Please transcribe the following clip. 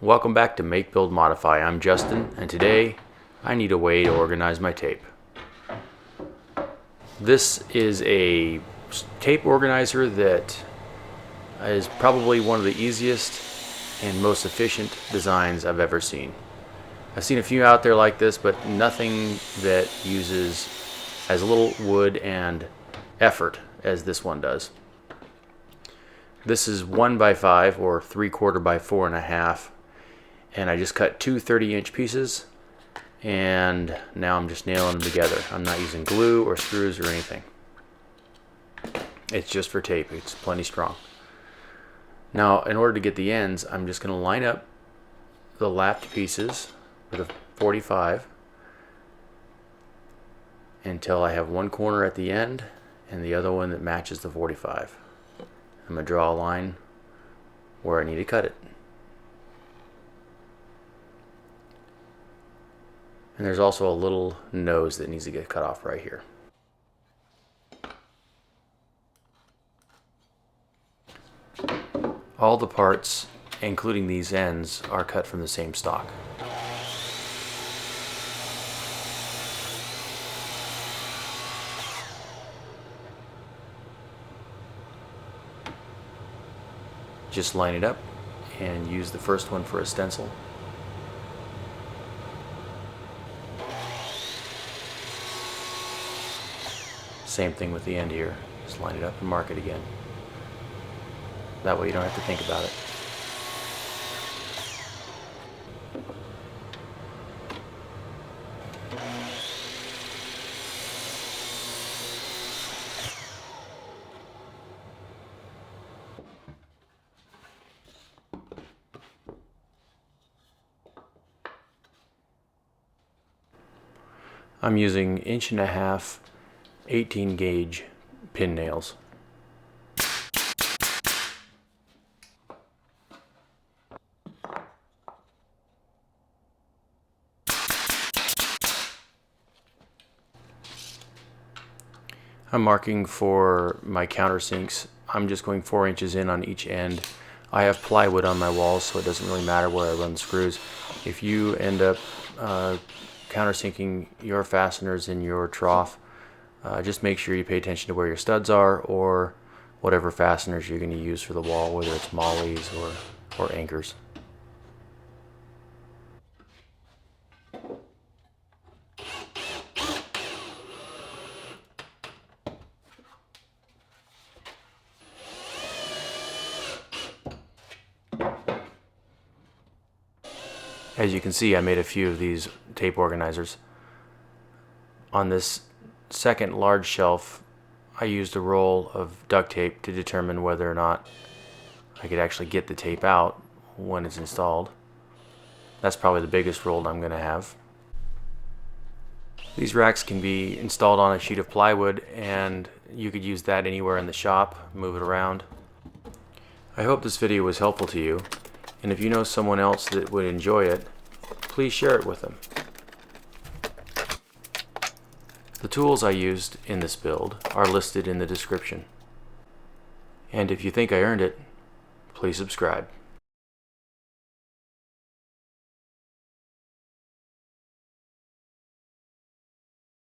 Welcome back to Make, Build, Modify. I'm Justin, and today I need a way to organize my tape. This is a tape organizer that is probably one of the easiest and most efficient designs I've ever seen. I've seen a few out there like this, but nothing that uses as little wood and effort as this one does. This is 1 by 5 or 3/4 by 4.5, and I just cut two 30-inch pieces, and now I'm just nailing them together. I'm not using glue or screws or anything. It's just for tape. It's plenty strong. Now, in order to get the ends, I'm just going to line up the lapped pieces with a 45 until I have one corner at the end and the other one that matches the 45. I'm going to draw a line where I need to cut it. And there's also a little nose that needs to get cut off right here. All the parts, including these ends, are cut from the same stock. Just line it up and use the first one for a stencil. Same thing with the end here. Just line it up and mark it again. That way you don't have to think about it. I'm using 1.5" 18 gauge pin nails. I'm marking for my countersinks. I'm just going 4 inches in on each end. I have plywood on my walls, so it doesn't really matter where I run the screws. If you end up countersinking your fasteners in your trough, just make sure you pay attention to where your studs are or whatever fasteners you're going to use for the wall, whether it's mollies or anchors. As you can see, I made a few of these tape organizers. On this second large shelf, I used a roll of duct tape to determine whether or not I could actually get the tape out when it's installed. That's probably the biggest roll I'm going to have. These racks can be installed on a sheet of plywood, and you could use that anywhere in the shop, move it around. I hope this video was helpful to you, and if you know someone else that would enjoy it, please share it with them. The tools I used in this build are listed in the description. And if you think I earned it, please subscribe.